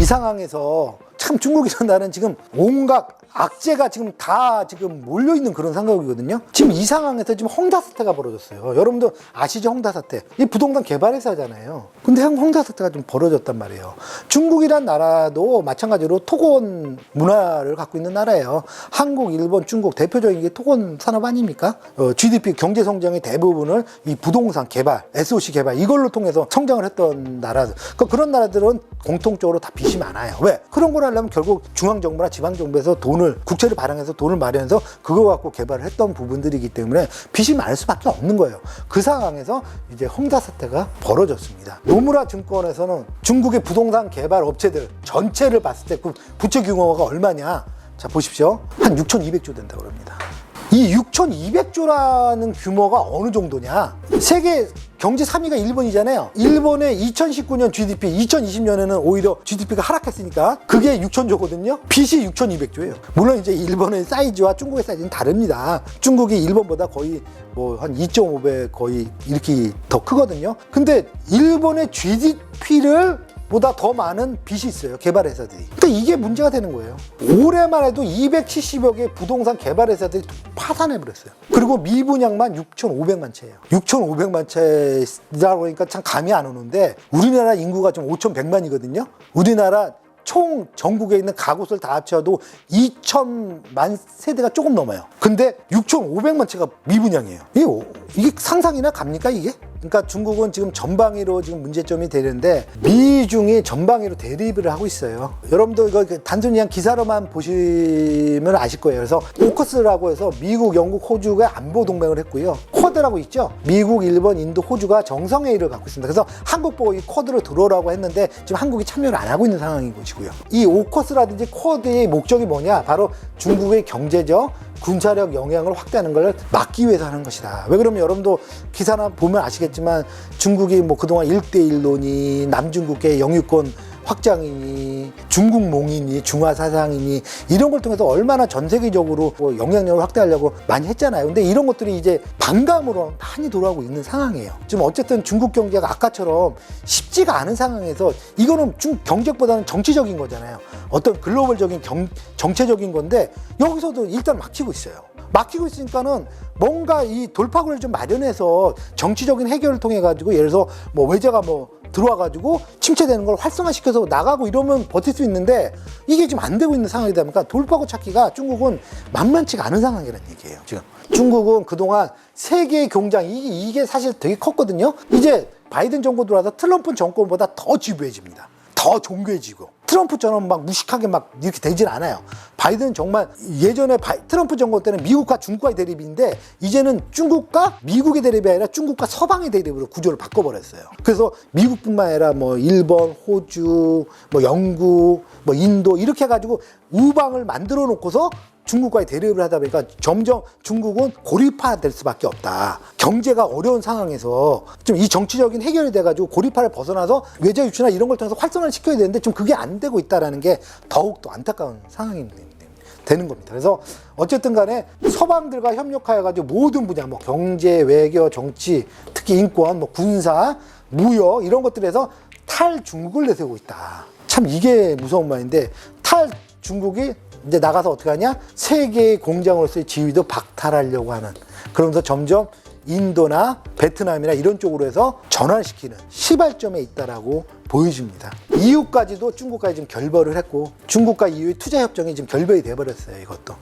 이 상황에서 참 중국이라는 나라는 지금 온갖 악재가 지금 다 지금 몰려있는 그런 상황이거든요. 지금 이 상황에서 지금 홍다 사태가 벌어졌어요. 여러분도 아시죠? 홍다 사태. 이 부동산 개발회사잖아요. 근데 홍다 사태가 좀 벌어졌단 말이에요. 중국이란 나라도 마찬가지로 토건 문화를 갖고 있는 나라예요. 한국, 일본, 중국 대표적인 게 토건 산업 아닙니까? GDP 경제 성장의 대부분을 이 부동산 개발, SOC 개발 이걸로 통해서 성장을 했던 나라들. 그러니까 그런 나라들은 공통적으로 다 빚이 많아요. 왜? 그런 걸 하려면 결국 중앙정부나 지방정부에서 국채를 발행해서 돈을 마련해서 그거 갖고 개발을 했던 부분들이기 때문에 빚이 많을 수밖에 없는 거예요. 그 상황에서 이제 홍다 사태가 벌어졌습니다. 노무라 증권에서는 중국의 부동산 개발 업체들 전체를 봤을 때 그 부채 규모가 얼마냐? 자, 보십시오. 한 6,200조 된다고 합니다. 이 6,200조라는 규모가 어느 정도냐? 세계 경제 3위가 일본이잖아요. 일본의 2019년 GDP, 2020년에는 오히려 GDP가 하락했으니까 그게 6,000조거든요. 빚이 6,200조예요. 물론 이제 일본의 사이즈와 중국의 사이즈는 다릅니다. 중국이 일본보다 거의 뭐 한 2.5배 거의 이렇게 더 크거든요. 근데 일본의 GDP를 보다 더 많은 빚이 있어요. 개발회사들이. 그러니까 이게 문제가 되는 거예요. 올해만 해도 270여 개 부동산 개발회사들이 파산해버렸어요. 그리고 미분양만 6,500만 채예요. 6,500만 채라고 하니까 참 감이 안 오는데 우리나라 인구가 좀 5,100만이거든요. 우리나라 총 전국에 있는 가구수를 다 합쳐도 2,000만 세대가 조금 넘어요. 근데 6,500만 채가 미분양이에요. 이게 상상이나 갑니까 이게? 그러니까 중국은 지금 전방위로 지금 문제점이 되는데 미중이 전방위로 대립을 하고 있어요. 여러분도 이거 단순히 그냥 기사로만 보시면 아실 거예요. 그래서 오커스라고 해서 미국, 영국, 호주가 안보 동맹을 했고요. 쿼드라고 있죠. 미국, 일본, 인도, 호주가 정상회의를 갖고 있습니다. 그래서 한국 보고 이 쿼드로 들어오라고 했는데 지금 한국이 참여를 안 하고 있는 상황인 것이고요. 이 오커스라든지 쿼드의 목적이 뭐냐? 바로 중국의 경제적 군사력 영향을 확대하는 걸 막기 위해서 하는 것이다. 왜 그러면 여러분도 기사나 보면 아시겠지만 중국이 뭐 그동안 1대1로니 남중국의 영유권 확장이니 중국몽이니 중화사상이니 이런 걸 통해서 얼마나 전 세계적으로 뭐 영향력을 확대하려고 많이 했잖아요. 근데 이런 것들이 이제 반감으로 많이 돌아오고 있는 상황이에요. 지금 어쨌든 중국 경제가 아까처럼 쉽지가 않은 상황에서 이거는 경제보다는 정치적인 거잖아요. 어떤 글로벌적인 정체적인 건데 여기서도 일단 막히고 있어요. 막히고 있으니까는 뭔가 이 돌파구를 좀 마련해서 정치적인 해결을 통해 가지고 예를 들어서 뭐 외자가 뭐 들어와가지고 침체되는 걸 활성화시켜서 나가고 이러면 버틸 수 있는데 이게 지금 안 되고 있는 상황이다 보니까 돌파구 찾기가 중국은 만만치가 않은 상황이라는 얘기예요. 지금 중국은 그동안 세계의 경장 이게 사실 되게 컸거든요. 이제 바이든 정권 들어와서 트럼프 정권보다 더 지배해집니다. 더 종교해지고 트럼프처럼 막 무식하게 막 이렇게 되진 않아요. 바이든은 정말 예전에 트럼프 정권 때는 미국과 중국과의 대립인데 이제는 중국과 미국의 대립이 아니라 중국과 서방의 대립으로 구조를 바꿔버렸어요. 그래서 미국뿐만 아니라 뭐 일본, 호주, 뭐 영국, 뭐 인도 이렇게 해가지고 우방을 만들어 놓고서 중국과의 대립을 하다 보니까 점점 중국은 고립화될 수밖에 없다. 경제가 어려운 상황에서 좀 이 정치적인 해결이 돼가지고 고립화를 벗어나서 외자 유치나 이런 걸 통해서 활성화를 시켜야 되는데 좀 그게 안 되고 있다는 게 더욱더 안타까운 상황이 되는 겁니다. 그래서 어쨌든 간에 서방들과 협력하여가지고 모든 분야 뭐 경제, 외교, 정치, 특히 인권, 뭐 군사, 무역 이런 것들에서 탈중국을 내세우고 있다. 참 이게 무서운 말인데 탈중국이 이제 나가서 어떻게 하냐? 세계의 공장으로서의 지위도 박탈하려고 하는 그러면서 점점 인도나 베트남이나 이런 쪽으로 해서 전환시키는 시발점에 있다라고 보여집니다. EU까지도 중국까지 지금 결별을 했고 중국과 EU의 투자협정이 지금 결별이 돼버렸어요. 이것도.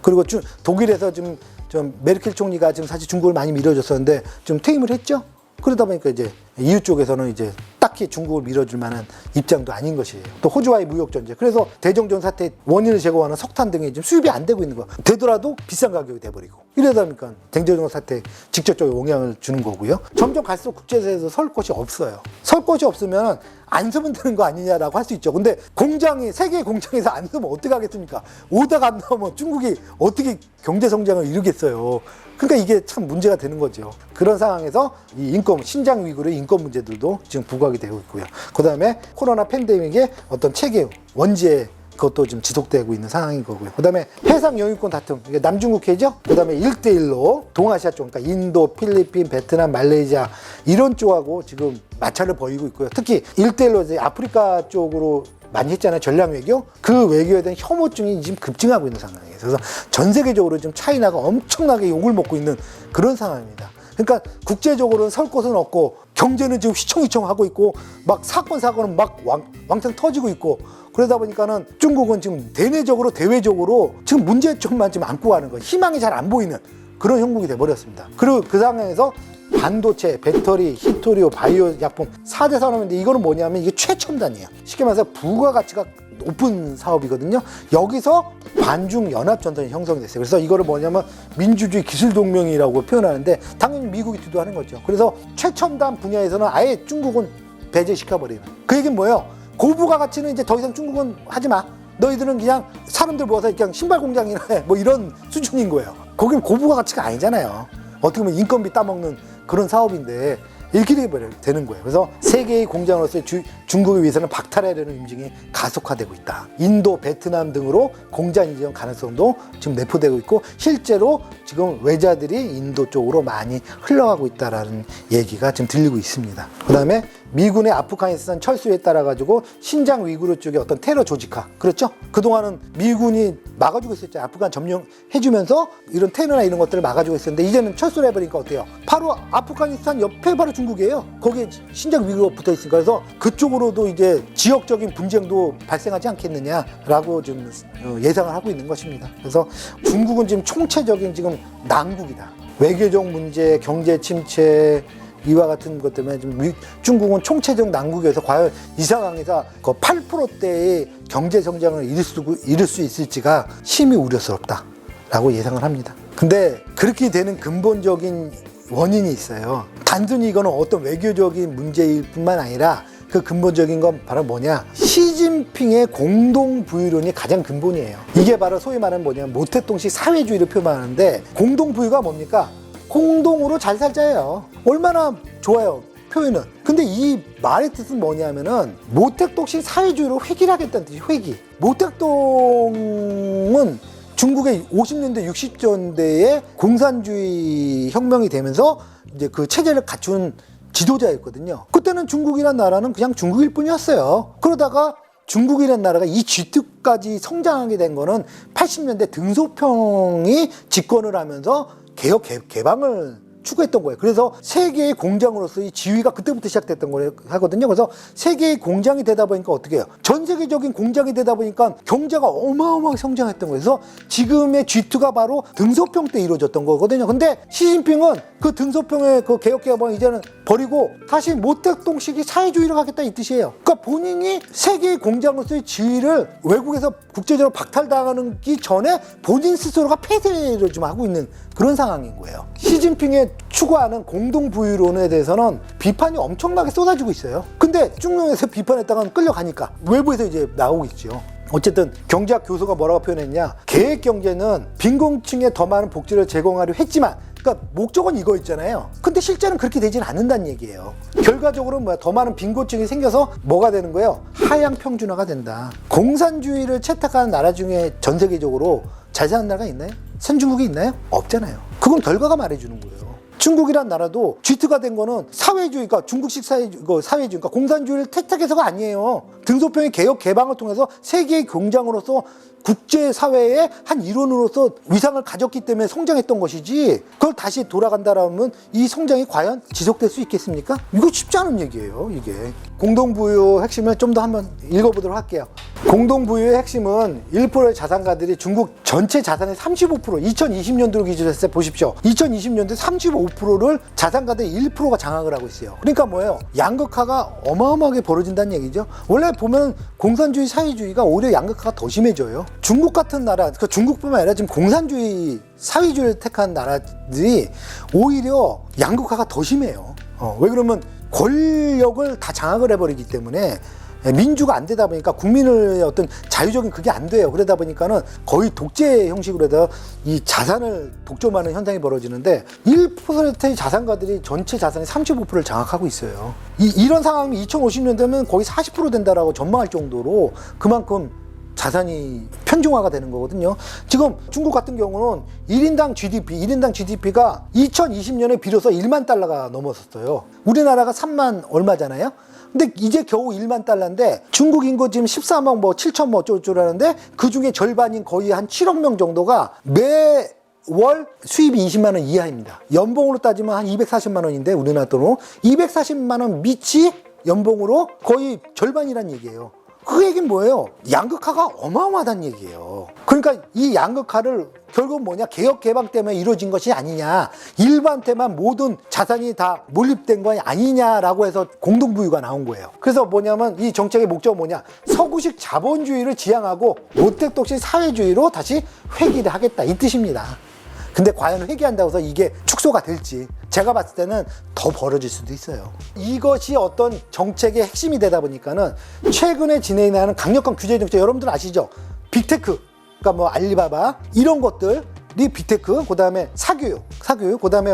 그리고 독일에서 지금 좀 메르켈 총리가 지금 사실 중국을 많이 밀어줬었는데 좀 퇴임을 했죠. 그러다 보니까 이제 EU 쪽에서는 이제 딱히 중국을 밀어줄 만한 입장도 아닌 것이에요. 또 호주와의 무역 전쟁. 그래서 대정전 사태 원인을 제공하는 석탄 등이 지금 수입이 안 되고 있는 거야. 되더라도 비싼 가격이 돼버리고. 이러다 보니까 대정전 사태에 직접적으로 영향을 주는 거고요. 점점 갈수록 국제사회에서 설 곳이 없어요. 설 곳이 없으면 안 쓰면 되는 거 아니냐라고 할 수 있죠. 근데 세계 공장에서 안 쓰면 어떻게 하겠습니까? 오다가 안 나오면 중국이 어떻게 경제 성장을 이루겠어요. 그러니까 이게 참 문제가 되는 거죠. 그런 상황에서 이 인권, 신장 위구르의 인권 문제들도 지금 부각이 되고 있고요. 그 다음에 코로나 팬데믹의 어떤 체계, 원죄 그것도 지금 지속되고 있는 상황인 거고요. 그 다음에 해상 영유권 다툼, 이게 남중국해죠? 그 다음에 1대1로 동아시아 쪽, 그러니까 인도, 필리핀, 베트남, 말레이시아 이런 쪽하고 지금 마찰을 벌이고 있고요. 특히 1대1로 이제 아프리카 쪽으로 많이 했잖아요. 전략 외교. 그 외교에 대한 혐오증이 지금 급증하고 있는 상황이에요. 그래서 전 세계적으로 지금 차이나가 엄청나게 욕을 먹고 있는 그런 상황입니다. 그러니까 국제적으로는 설 곳은 없고 경제는 지금 휘청휘청하고 있고 막 사건은 막 왕창 터지고 있고 그러다 보니까는 중국은 지금 대내적으로 대외적으로 지금 문제점만 지금 안고 가는 거예요. 희망이 잘 안 보이는 그런 형국이 돼버렸습니다. 그리고 그 상황에서 반도체, 배터리, 히토리오, 바이오 약품 4대 산업인데 이거는 뭐냐면 이게 최첨단이에요. 쉽게 말해서 부가가치가 높은 사업이거든요. 여기서 반중 연합 전선이 형성이 됐어요. 그래서 이거를 뭐냐면 민주주의 기술 동맹이라고 표현하는데 당연히 미국이 주도하는 거죠. 그래서 최첨단 분야에서는 아예 중국은 배제시켜 버리는. 그 얘기는 뭐예요? 고부가가치는 이제 더 이상 중국은 하지 마. 너희들은 그냥 사람들 모아서 그냥 신발 공장이나 해. 뭐 이런 수준인 거예요. 거긴 고부가가치가 아니잖아요. 어떻게 보면 인건비 따먹는 그런 사업인데 이렇게 되는 거예요. 그래서 세계의 공장으로서 중국의 위해서는 박탈하려는 움직임이 가속화되고 있다. 인도, 베트남 등으로 공장 이전 가능성도 지금 내포되고 있고 실제로 지금 외자들이 인도 쪽으로 많이 흘러가고 있다라는 얘기가 지금 들리고 있습니다. 그 다음에 미군의 아프가니스탄 철수에 따라 가지고 신장 위구르 쪽에 어떤 테러 조직화, 그렇죠? 그동안은 미군이 막아주고 있었죠. 아프간 점령해주면서 이런 테러나 이런 것들을 막아주고 있었는데 이제는 철수를 해버리니까 어때요? 바로 아프가니스탄 옆에 바로 중국이에요. 거기에 신장 위구르가 붙어 있으니까. 그래서 그쪽으로도 이제 지역적인 분쟁도 발생하지 않겠느냐라고 좀 예상을 하고 있는 것입니다. 그래서 중국은 지금 총체적인 지금 난국이다. 외교적 문제, 경제 침체 이와 같은 것 때문에 지금 중국은 총체적 난국에서 과연 이 상황에서 그 8%대의 경제 성장을 이룰 수 있을지가 심히 우려스럽다라고 예상을 합니다. 근데 그렇게 되는 근본적인 원인이 있어요. 단순히 이거는 어떤 외교적인 문제일 뿐만 아니라 그 근본적인 건 바로 뭐냐? 시진핑의 공동부유론이 가장 근본이에요. 이게 바로 소위 말하는 뭐냐면 모택동식 사회주의를 표현하는데 공동부유가 뭡니까? 공동으로 잘 살자예요. 얼마나 좋아요, 표현은. 근데 이 말의 뜻은 뭐냐면은 모택동식 사회주의로 획일하겠다는 뜻이 획일. 모택동은 중국의 50년대, 60년대에 공산주의 혁명이 되면서 이제 그 체제를 갖춘 지도자였거든요. 그때는 중국이란 나라는 그냥 중국일 뿐이었어요. 그러다가 중국이라는 나라가 이 G2까지 성장하게 된 거는 80년대 등소평이 집권을 하면서 개혁 개방을 추구했던 거예요. 그래서 세계의 공장으로서의 지위가 그때부터 시작됐던 거예요 하거든요. 그래서 세계의 공장이 되다 보니까 어떻게 해요? 전 세계적인 공장이 되다 보니까 경제가 어마어마하게 성장했던 거예요. 그래서 지금의 G2가 바로 등소평 때 이루어졌던 거거든요. 근데 시진핑은 그 등소평의 그 개혁 개방 이제는 버리고 다시 모택동식이 사회주의로 가겠다 이 뜻이에요. 그러니까 본인이 세계의 공장으로서의 지위를 외국에서 국제적으로 박탈당하기 전에 본인 스스로가 폐쇄를 좀 하고 있는 그런 상황인 거예요. 시진핑의 추구하는 공동부유론에 대해서는 비판이 엄청나게 쏟아지고 있어요. 근데 중국에서 비판했다가 끌려가니까 외부에서 이제 나오고 있죠. 어쨌든 경제학 교수가 뭐라고 표현했냐? 계획경제는 빈곤층에 더 많은 복지를 제공하려 했지만 그러니까 목적은 이거 있잖아요. 근데 실제는 그렇게 되진 않는다는 얘기예요. 결과적으로 뭐야? 더 많은 빈곤층이 생겨서 뭐가 되는 거예요? 하향 평준화가 된다. 공산주의를 채택하는 나라 중에 전 세계적으로 잘 사는 나라가 있나요? 선진국이 있나요? 없잖아요. 그건 결과가 말해주는 거예요. 중국이란 나라도 G2가 된 거는 사회주의, 그러니까 중국식 사회주의, 그러니까 공산주의를 택해서가 아니에요. 등소평의 개혁 개방을 통해서 세계의 공장으로서 국제사회의 한 일원으로서 위상을 가졌기 때문에 성장했던 것이지 그걸 다시 돌아간다라면 이 성장이 과연 지속될 수 있겠습니까? 이거 쉽지 않은 얘기예요, 이게. 공동부유 핵심을 좀 더 한번 읽어보도록 할게요. 공동부유의 핵심은 1%의 자산가들이 중국 전체 자산의 35%, 2020년도로 기준했을 때 보십시오. 2020년도에 35%를 자산가들의 1%가 장악을 하고 있어요. 그러니까 뭐예요? 양극화가 어마어마하게 벌어진다는 얘기죠. 원래 보면 공산주의, 사회주의가 오히려 양극화가 더 심해져요. 중국 같은 나라, 그러니까 중국뿐만 아니라 지금 공산주의, 사회주의를 택한 나라들이 오히려 양극화가 더 심해요. 왜 그러면 권력을 다 장악을 해버리기 때문에 민주가 안 되다 보니까 국민의 어떤 자유적인 그게 안 돼요. 그러다 보니까는 거의 독재 형식으로 해서 이 자산을 독점하는 현상이 벌어지는데 1%의 자산가들이 전체 자산의 35%를 장악하고 있어요. 이런 상황이 2050년 되면 거의 40% 된다라고 전망할 정도로 그만큼 자산이 편중화가 되는 거거든요. 지금 중국 같은 경우는 1인당 GDP가 2020년에 비로소 1만 달러가 넘었었어요. 우리나라가 3만 얼마잖아요. 근데 이제 겨우 1만 달러인데 중국 인구 지금 14만 7천 어쩌고저쩌라는데 그 중에 절반인 거의 한 7억 명 정도가 매월 수입이 20만 원 이하입니다. 연봉으로 따지면 한 240만 원인데 우리나라 돈으로 240만 원 미치 연봉으로 거의 절반이란 얘기예요. 그 얘기는 뭐예요? 양극화가 어마어마하다는 얘기예요. 그러니까 이 양극화를 결국 뭐냐? 개혁 개방 때문에 이루어진 것이 아니냐, 일반한테만 모든 자산이 다 몰입된 거 아니냐라고 해서 공동부유가 나온 거예요. 그래서 뭐냐면 이 정책의 목적은 뭐냐? 서구식 자본주의를 지향하고 모택독식 사회주의로 다시 회귀를 하겠다, 이 뜻입니다. 근데 과연 회귀한다고 해서 이게 축소가 될지 제가 봤을 때는 더 벌어질 수도 있어요. 이것이 어떤 정책의 핵심이 되다 보니까는 최근에 진행하는 강력한 규제 정책, 여러분들 아시죠? 빅테크, 그러니까 뭐 알리바바 이런 것들이 빅테크, 그 다음에 사교육, 그 다음에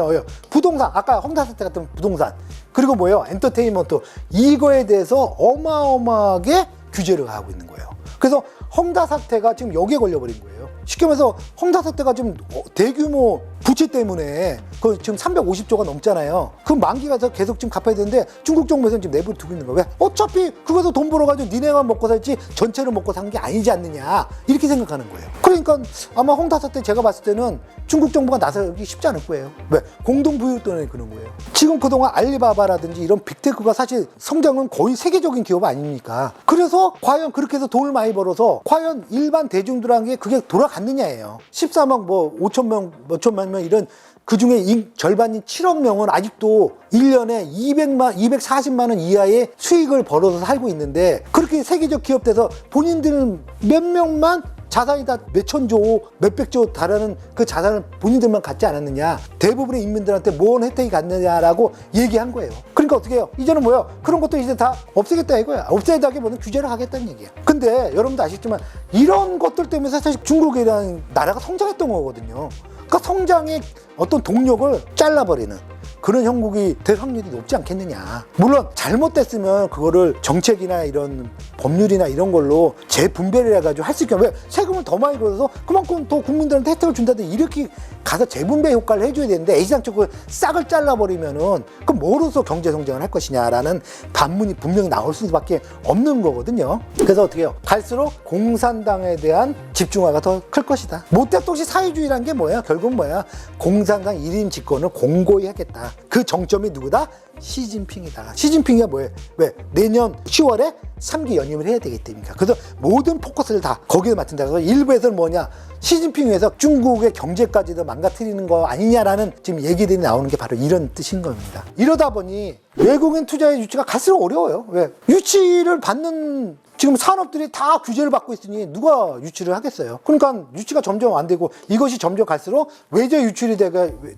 부동산, 아까 홍다 사태 같은 부동산, 그리고 뭐예요? 엔터테인먼트, 이거에 대해서 어마어마하게 규제를 하고 있는 거예요. 그래서 홍다 사태가 지금 여기에 걸려버린 거예요. 쉽게 말해서 홍다 사태가 지금 대규모 부채 때문에 그 지금 350조가 넘잖아요. 그 만기가 계속 지금 갚아야 되는데 중국 정부에서는 지금 내버려 두고 있는 거예요. 왜? 어차피 그거서 돈 벌어가지고 니네만 먹고 살지 전체를 먹고 산 게 아니지 않느냐, 이렇게 생각하는 거예요. 그러니까 아마 홍다 사태 제가 봤을 때는 중국 정부가 나서기 쉽지 않을 거예요. 왜? 공동부유 때문에 그런 거예요. 지금 그동안 알리바바라든지 이런 빅테크가 사실 성장은 거의 세계적인 기업 아닙니까? 그래서 과연 그렇게 해서 돈을 많이 벌어서 과연 일반 대중들한테 그게 돌아갔느냐예요. 14만 5천만 명 이런 그 중에 절반인 7억 명은 아직도 1년에 240만 원 이하의 수익을 벌어서 살고 있는데, 그렇게 세계적 기업 돼서 본인들 몇 명만 자산이 다 몇천조, 몇백조 달하는 그 자산을 본인들만 갖지 않았느냐, 대부분의 인민들한테 뭔 혜택이 갔느냐라고 얘기한 거예요. 그러니까 어떻게 해요? 이제는 뭐예요? 그런 것도 이제 다 없애겠다 이거야. 없애다기보다는 규제를 하겠다는 얘기야. 근데 여러분도 아시지만 이런 것들 때문에 사실 중국이라는 나라가 성장했던 거거든요. 그러니까 성장의 어떤 동력을 잘라버리는 그런 형국이 될 확률이 높지 않겠느냐. 물론 잘못됐으면 그거를 정책이나 이런 법률이나 이런 걸로 재분배를 해가지고 할 수 있게, 왜? 세금을 더 많이 걷어서 그만큼 더 국민들한테 혜택을 준다든지 이렇게 가서 재분배 효과를 해줘야 되는데 애시당초 싹을 잘라버리면은 그럼 뭐로서 경제 성장을 할 것이냐라는 반문이 분명히 나올 수밖에 없는 거거든요. 그래서 어떻게 해요? 갈수록 공산당에 대한 집중화가 더 클 것이다. 모택독식 사회주의라는 게 뭐야? 결국은 뭐야? 공산당 1인 집권을 공고히 하겠다. 그 정점이 누구다? 시진핑이다. 시진핑이 뭐예요? 왜? 내년 10월에 3기 연임을 해야 되기 때문이니까. 그래서 모든 포커스를 다 거기에 맞춘다. 그래서 일부에서는 뭐냐? 시진핑 위해서 중국의 경제까지도 망가뜨리는 거 아니냐라는 지금 얘기들이 나오는 게 바로 이런 뜻인 겁니다. 이러다 보니 외국인 투자의 유치가 갈수록 어려워요. 왜? 유치를 받는 지금 산업들이 다 규제를 받고 있으니 누가 유치를 하겠어요? 그러니까 유치가 점점 안 되고 이것이 점점 갈수록 외제 유출이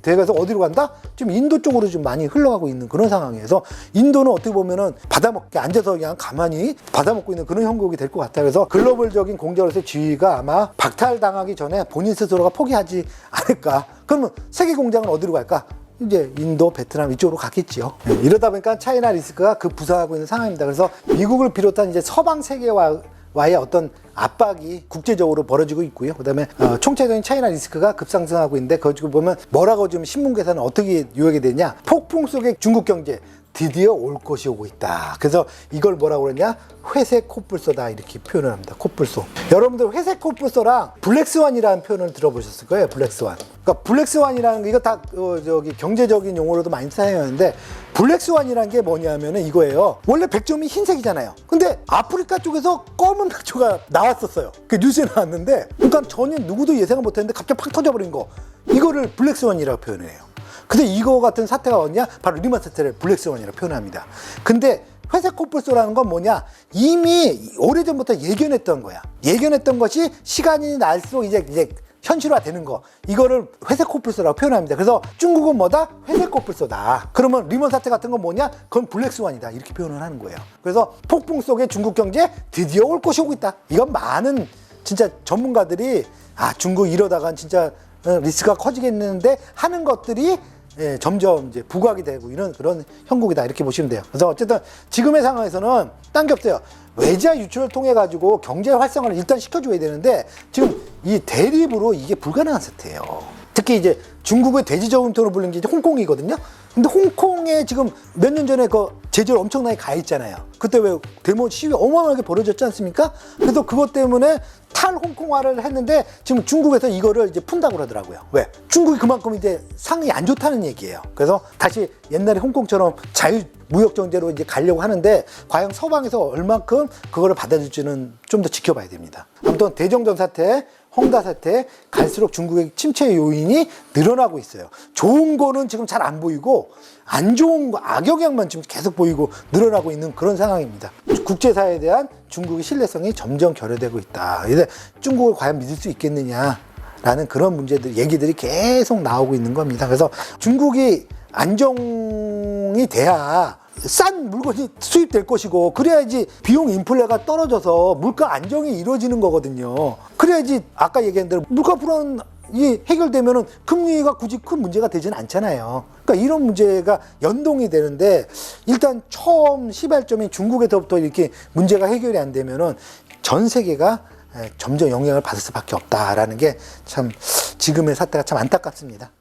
돼가서 어디로 간다? 지금 인도 쪽으로 좀 많이 흘러가고 있는 그런 상황이어서 인도는 어떻게 보면은 받아먹게 앉아서 그냥 가만히 받아먹고 있는 그런 형국이 될 것 같아요. 그래서 글로벌적인 공정으로서의 지위가 아마 박탈당하기 전에 본인 스스로가 포기하지 않을까. 그러면 세계 공장은 어디로 갈까? 이제 인도, 베트남 이쪽으로 갔겠지요. 이러다 보니까 차이나 리스크가 부상하고 있는 상황입니다. 그래서 미국을 비롯한 이제 서방 세계와의 어떤 압박이 국제적으로 벌어지고 있고요. 그다음에 총체적인 차이나 리스크가 급상승하고 있는데 거기서 보면 뭐라고 지금 신문 기사는 어떻게 요약이 되냐? 폭풍 속의 중국 경제 드디어 올 것이 오고 있다. 그래서 이걸 뭐라고 그러냐? 회색 코뿔소다 이렇게 표현을 합니다. 코뿔소. 여러분들 회색 코뿔소랑 블랙스완이라는 표현을 들어보셨을 거예요. 블랙스완. 그러니까 블랙스완이라는 거 이거 다 경제적인 용어로도 많이 사용하는데 블랙스완이라는 게 뭐냐면은 이거예요. 원래 백점이 흰색이잖아요. 근데 아프리카 쪽에서 검은 백조가 나왔었어요. 그 뉴스에 나왔는데, 그러니까 전혀 누구도 예상을 못했는데 갑자기 팍 터져버린 거. 이거를 블랙스완이라고 표현을 해요. 근데 이거 같은 사태가 어디냐? 바로 리만 사태를 블랙스완이라고 표현합니다. 근데 회색 코뿔소라는 건 뭐냐? 이미 오래전부터 예견했던 거야. 예견했던 것이 시간이 날수록 이제 현실화 되는 거. 이거를 회색 코뿔소라고 표현합니다. 그래서 중국은 뭐다? 회색 코뿔소다. 그러면 리먼 사태 같은 건 뭐냐? 그건 블랙스완이다. 이렇게 표현을 하는 거예요. 그래서 폭풍 속의 중국 경제 드디어 올 것이 오고 있다. 이건 많은 진짜 전문가들이 중국 이러다간 진짜 리스크가 커지겠는데 하는 것들이 예, 점점 이제 부각이 되고 이런 그런 형국이다 이렇게 보시면 돼요. 그래서 어쨌든 지금의 상황에서는 딴 게 없어요. 외자 유출을 통해 가지고 경제 활성화를 일단 시켜줘야 되는데 지금 이 대립으로 이게 불가능한 상태예요. 특히 이제 중국의 돼지 저금통으로 불리는 게 이제 홍콩이거든요. 근데 홍콩에 지금 몇 년 전에 그 제재를 엄청나게 가했잖아요. 그때 왜 데모 시위 어마어마하게 벌어졌지 않습니까? 그래서 그것 때문에 탈홍콩화를 했는데 지금 중국에서 이거를 이제 푼다고 그러더라고요. 왜? 중국이 그만큼 이제 상이 안 좋다는 얘기예요. 그래서 다시 옛날에 홍콩처럼 자유무역정제로 이제 가려고 하는데 과연 서방에서 얼만큼 그거를 받아줄지는 좀 더 지켜봐야 됩니다. 아무튼 대정전 사태, 홍다 사태 갈수록 중국의 침체 요인이 늘어나고 있어요. 좋은 거는 지금 잘 안 보이고 안 좋은 거, 악영향만 지금 계속 보이고 늘어나고 있는 그런 상황입니다. 국제사회에 대한 중국의 신뢰성이 점점 결여되고 있다. 그래서 중국을 과연 믿을 수 있겠느냐라는 그런 문제들, 얘기들이 계속 나오고 있는 겁니다. 그래서 중국이 안정이 돼야 싼 물건이 수입될 것이고 그래야지 비용 인플레가 떨어져서 물가 안정이 이루어지는 거거든요. 그래야지 아까 얘기한 대로 물가 불안이 해결되면은 금리가 굳이 큰 문제가 되지는 않잖아요. 그러니까 이런 문제가 연동이 되는데 일단 처음 시발점인 중국에서부터 이렇게 문제가 해결이 안 되면은 전 세계가 점점 영향을 받을 수밖에 없다라는 게 참 지금의 사태가 참 안타깝습니다.